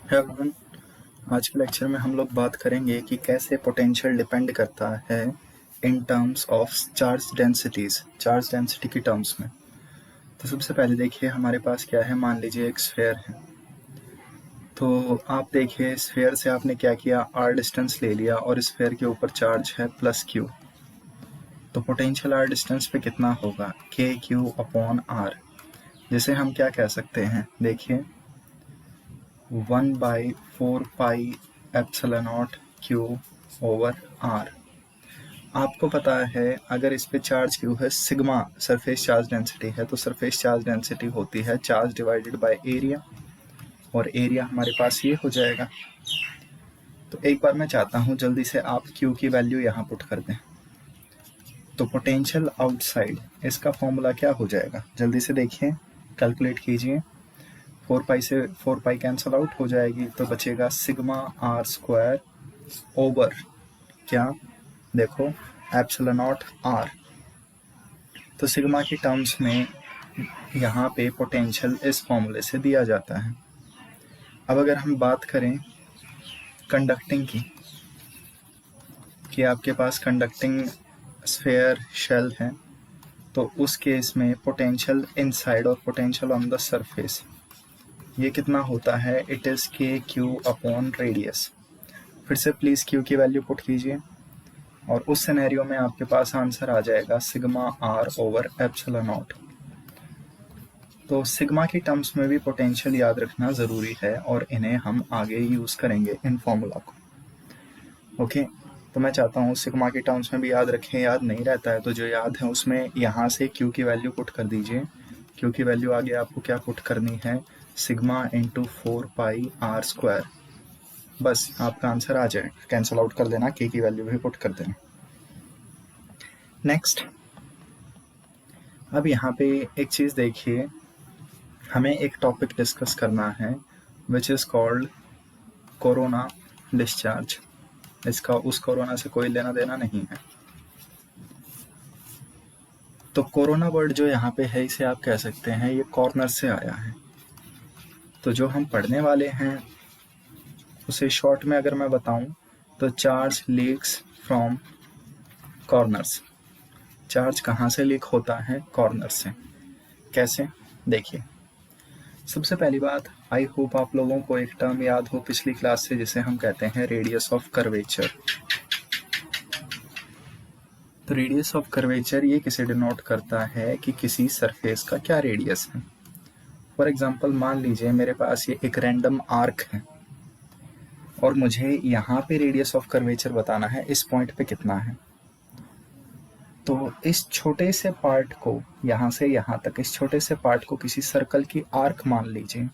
Everyone, आज के lecture में हम लोग बात करेंगे कि कैसे पोटेंशियल डिपेंड करता है in terms of charge density की टर्म्स में। तो सबसे पहले देखिए हमारे पास क्या है। मान लीजिए एक स्फेयर है, तो आप देखिए स्फेयर से आपने क्या किया, r डिस्टेंस ले लिया और स्फेयर के ऊपर चार्ज है +q। तो पोटेंशियल r डिस्टेंस पे कितना होगा, kq/r, जिसे हम क्या कह सकते हैं, देखिए 1/4πε0q/r। आपको पता है अगर इस पे चार्ज q है, सिग्मा सरफेस चार्ज डेंसिटी है, तो सरफेस चार्ज डेंसिटी होती है चार्ज डिवाइडेड बाय एरिया, और एरिया हमारे पास ये हो जाएगा। तो एक बार मैं चाहता हूँ जल्दी से आप q की वैल्यू यहाँ पुट कर दें। तो पोटेंशियल आउटसाइड, इसका फॉर्मूला क्या हो जाएगा, जल्दी से देखिए, कैलकुलेट कीजिए। 4π से 4π कैंसल आउट हो जाएगी, तो बचेगा सिग्मा r² ओवर क्या, देखो ε0r। तो सिग्मा की टर्म्स में यहाँ पे पोटेंशियल इस फॉर्मूले से दिया जाता है। अब अगर हम बात करें कंडक्टिंग की, कि आपके पास कंडक्टिंग स्फेयर शेल है, तो उस केस में पोटेंशियल इनसाइड और पोटेंशियल ऑन द सरफेस ये कितना होता है, इट इज़ kq/रेडियस। फिर से प्लीज़ q की वैल्यू पुट कीजिए, और उस सिनेरियो में आपके पास आंसर आ जाएगा सिग्मा r/ε0। तो सिग्मा की टर्म्स में भी पोटेंशियल याद रखना ज़रूरी है, और इन्हें हम आगे यूज़ करेंगे इन फॉर्मूला को। ओके, तो मैं चाहता हूँ सिग्मा की टर्म्स में भी याद रखें। याद नहीं रहता है तो जो याद है उसमें यहाँ से q की वैल्यू पुट कर दीजिए। q की वैल्यू आगे आपको क्या पुट करनी है, सिग्मा × 4πr²। बस आपका आंसर आ जाएगा, कैंसल आउट कर देना, k की वैल्यू भी पुट कर देना। नेक्स्ट, अब यहाँ पे एक चीज़ देखिए, हमें एक टॉपिक डिस्कस करना है which is called corona discharge. इसका उस कोरोना से कोई लेना देना नहीं है। तो कोरोना वर्ड जो यहाँ पे है, इसे आप कह सकते हैं ये कॉर्नर से आया है। तो जो हम पढ़ने वाले हैं उसे शॉर्ट में अगर मैं बताऊं तो charge leaks from corners. Charge कहाँ से लीक होता है, कॉर्नर से। कैसे, देखिए सबसे पहली बात, आई होप आप लोगों को एक टर्म याद हो पिछली क्लास से, जिसे हम कहते हैं रेडियस ऑफ कर्वेचर। तो रेडियस ऑफ कर्वेचर ये किसे डिनोट करता है कि किसी सरफेस का क्या रेडियस है। फॉर एग्जांपल मान लीजिए मेरे पास ये एक रैंडम आर्क है, और मुझे यहाँ पे रेडियस ऑफ कर्वेचर बताना है, इस पॉइंट पे कितना है। तो इस छोटे से पार्ट को, यहाँ से यहाँ तक इस छोटे से पार्ट को किसी सर्कल की आर्क मान लीजिए,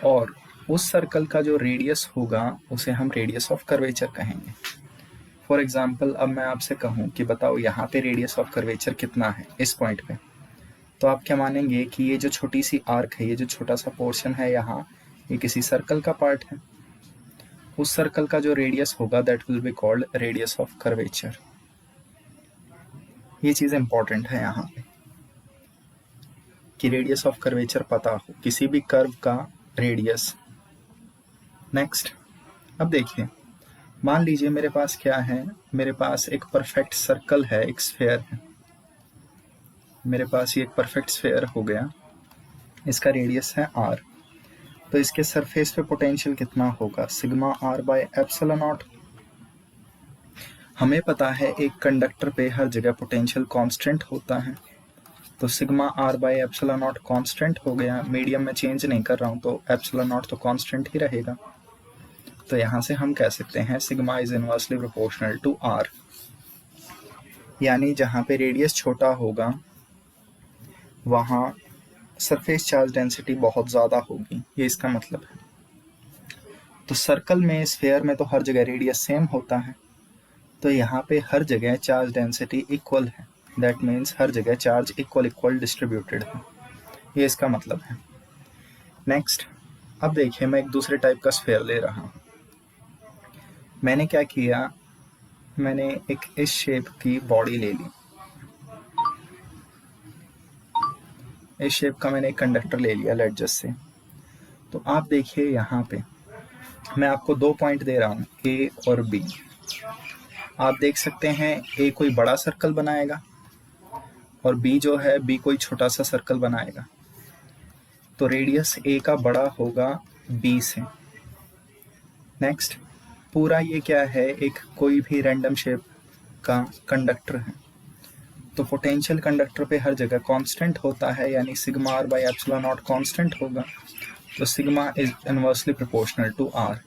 और उस सर्कल का जो रेडियस होगा उसे हम रेडियस ऑफ कर्वेचर कहेंगे। फॉर एग्जाम्पल अब मैं आपसे कहूँ कि बताओ यहाँ पे रेडियस ऑफ कर्वेचर कितना है इस पॉइंट पे, तो आप क्या मानेंगे कि ये जो छोटी सी आर्क है, ये जो छोटा सा पोर्शन है यहाँ, ये किसी सर्कल का पार्ट है। उस सर्कल का जो रेडियस होगा that will be called radius of curvature. ये चीज़ इंपॉर्टेंट है यहाँ पे कि रेडियस ऑफ कर्वेचर पता हो, किसी भी कर्व का रेडियस। नेक्स्ट, अब देखिए मान लीजिए मेरे पास क्या है, मेरे पास एक परफेक्ट सर्कल है, एक स्फेयर है। मेरे पास ये एक परफेक्ट स्फेयर हो गया, इसका रेडियस है r। तो इसके सरफेस पे पोटेंशियल कितना होगा, सिग्मा r/ε0। हमें पता है एक कंडक्टर पे हर जगह पोटेंशियल कांस्टेंट होता है, तो सिग्मा r/ε0 कांस्टेंट हो गया। मीडियम में चेंज नहीं कर रहा हूँ, तो ε0 तो कांस्टेंट ही रहेगा। तो यहाँ से हम कह सकते हैं sigma is inversely proportional to r, यानी जहाँ पे रेडियस छोटा होगा वहाँ सरफेस चार्ज डेंसिटी बहुत ज़्यादा होगी, ये इसका मतलब है। तो सर्कल में, स्फेयर में तो हर जगह रेडियस सेम होता है, तो यहाँ पे हर जगह चार्ज डेंसिटी इक्वल है। दैट मीन्स हर जगह चार्ज इक्वल डिस्ट्रीब्यूटेड है, ये इसका मतलब है। नेक्स्ट, अब देखिए मैं एक दूसरे टाइप का स्फेयर ले रहा हूँ। मैंने क्या किया, मैंने एक इस शेप की बॉडी ले ली, इस शेप का मैंने एक कंडक्टर ले लिया लेट जस्ट से। तो आप देखिए यहाँ पे मैं आपको 2 पॉइंट दे रहा हूँ, ए और बी। आप देख सकते हैं ए कोई बड़ा सर्कल बनाएगा और बी जो है बी कोई छोटा सा सर्कल बनाएगा। तो रेडियस ए का बड़ा होगा बी से। नेक्स्ट, पूरा ये क्या है, एक कोई भी रैंडम शेप का कंडक्टर है। तो पोटेंशियल कंडक्टर पे हर जगह कांस्टेंट होता है, यानी sigma R by epsilon naught constant होगा। तो sigma is inversely proportional to R,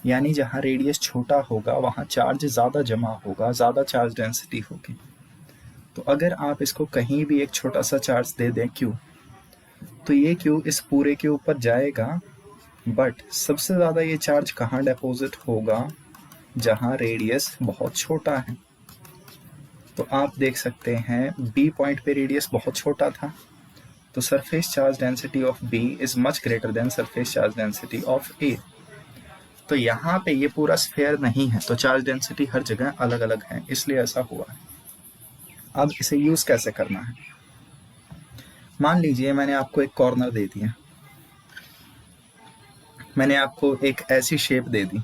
यानी जहाँ रेडियस छोटा होगा वहाँ चार्ज ज़्यादा जमा होगा, ज़्यादा चार्ज डेंसिटी होगी। तो अगर आप इसको कहीं भी एक छोटा सा चार्ज दे दें क्यू, तो ये क्यू इस पूरे के ऊपर जाएगा, बट सबसे ज़्यादा ये चार्ज कहाँ डिपॉजिट होगा, जहाँ रेडियस बहुत छोटा है। तो आप देख सकते हैं बी पॉइंट पे रेडियस बहुत छोटा था, तो surface charge density of B is much greater than surface charge density of A. तो यहाँ पे ये पूरा स्फेयर नहीं है, तो चार्ज डेंसिटी हर जगह अलग अलग है, इसलिए ऐसा हुआ है। अब इसे यूज कैसे करना है, मान लीजिए मैंने आपको एक कॉर्नर दे दिया, मैंने आपको एक ऐसी शेप दे दी।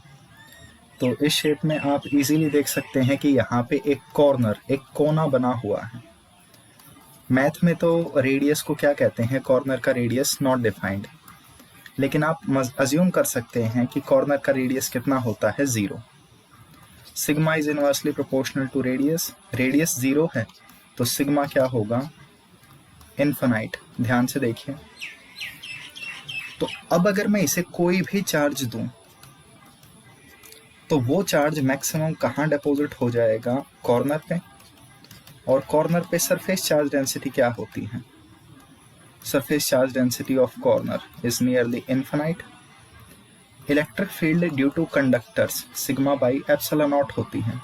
तो इस शेप में आप इजीली देख सकते हैं कि यहाँ पे एक कॉर्नर, एक कोना बना हुआ है। मैथ में तो रेडियस को क्या कहते हैं, कॉर्नर का रेडियस नॉट डिफाइंड, लेकिन आप अज्यूम कर सकते हैं कि कॉर्नर का रेडियस कितना होता है, 0। Sigma is inversely proportional to radius, radius 0 है तो सिग्मा क्या होगा, इनफिनाइट। ध्यान से देखिए। तो अब अगर मैं इसे कोई भी चार्ज दूं तो वो चार्ज मैक्सिमम कहाँ डिपॉजिट हो जाएगा, कॉर्नर पे। और कॉर्नर पे सरफेस चार्ज डेंसिटी क्या होती है, surface charge density of corner is nearly infinite. Electric field due two conductors sigma by epsilon not होती है।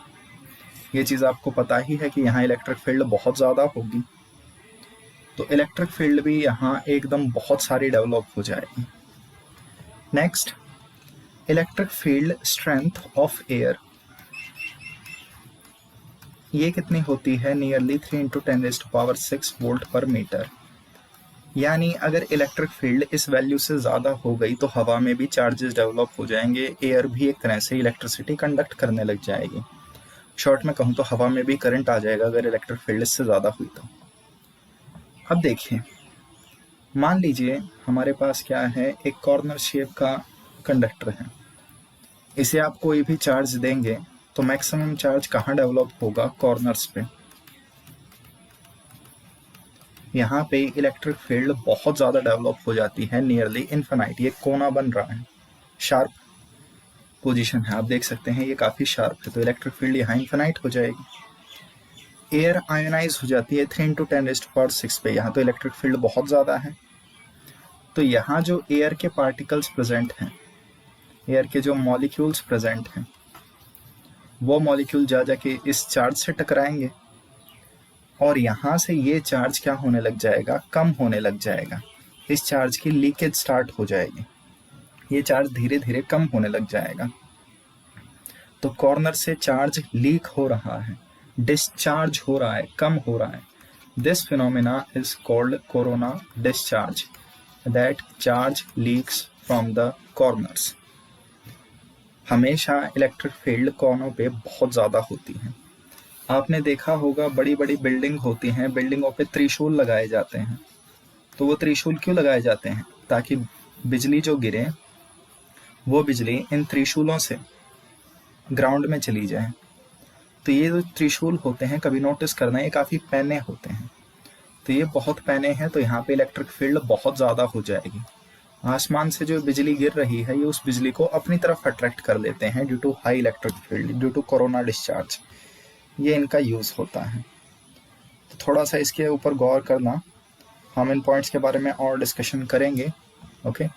ये चीज़ आपको पता ही है कि यहाँ इलेक्ट्रिक फील्ड बहुत ज़्यादा होगी, तो इलेक्ट्रिक फील्ड भी यहाँ एकदम बहुत सारी डेवलप हो जाएगी। Next, electric field strength of air, ये कितनी होती है, नियरली 3 × 10⁻⁶ वोल्ट पर मीटर। यानी अगर इलेक्ट्रिक फील्ड इस वैल्यू से ज़्यादा हो गई तो हवा में भी चार्जेस डेवलप हो जाएंगे, एयर भी एक तरह से इलेक्ट्रिसिटी कंडक्ट करने लग जाएगी। शॉर्ट में कहूँ तो हवा में भी करंट आ जाएगा अगर इलेक्ट्रिक फील्ड इससे ज़्यादा हुई तो। अब देखिए, मान लीजिए हमारे पास क्या है, एक कॉर्नर शेप का कंडक्टर है। इसे आप कोई भी चार्ज देंगे तो मैक्सिमम चार्ज कहाँ डेवलप होगा, कॉर्नर्स पे। यहाँ पे इलेक्ट्रिक फील्ड बहुत ज़्यादा डेवलप हो जाती है, नियरली इनफिनाइट। ये कोना बन रहा है, शार्प पोजीशन है, आप देख सकते हैं ये काफ़ी शार्प है, तो इलेक्ट्रिक फील्ड यहाँ इनफिनाइट हो जाएगी। एयर आयोनाइज हो जाती है 3 × 10⁶ पे, यहाँ तो इलेक्ट्रिक फील्ड बहुत ज़्यादा है। तो यहाँ जो एयर के पार्टिकल्स प्रेजेंट हैं, एयर के जो मॉलिक्यूल्स प्रेजेंट हैं, वो मॉलिक्यूल जा जाके इस चार्ज से टकराएंगे और यहाँ से ये चार्ज क्या होने लग जाएगा, कम होने लग जाएगा। इस चार्ज की लीकेज स्टार्ट हो जाएगी, ये चार्ज धीरे धीरे कम होने लग जाएगा। तो कॉर्नर से चार्ज लीक हो रहा है, डिस्चार्ज हो रहा है, कम हो रहा है। This phenomena is called corona discharge, that charge leaks from the corners. हमेशा इलेक्ट्रिक फील्ड कोनों पे बहुत ज़्यादा होती है। आपने देखा होगा बड़ी बड़ी बिल्डिंग होती हैं, बिल्डिंगों पे त्रिशूल लगाए जाते हैं। तो वो त्रिशूल क्यों लगाए जाते हैं, ताकि बिजली जो गिरे वो बिजली इन त्रिशूलों से ग्राउंड में चली जाए। तो ये जो त्रिशूल होते हैं, कभी नोटिस करना, ये काफ़ी पैने होते हैं। तो ये बहुत पैने हैं, तो यहाँ पे इलेक्ट्रिक फील्ड बहुत ज़्यादा हो जाएगी। आसमान से जो बिजली गिर रही है ये उस बिजली को अपनी तरफ अट्रैक्ट कर लेते हैं due to high electric field, due to corona discharge. ये इनका यूज़ होता है। तो थोड़ा सा इसके ऊपर गौर करना, हम इन पॉइंट्स के बारे में और डिस्कशन करेंगे। ओके।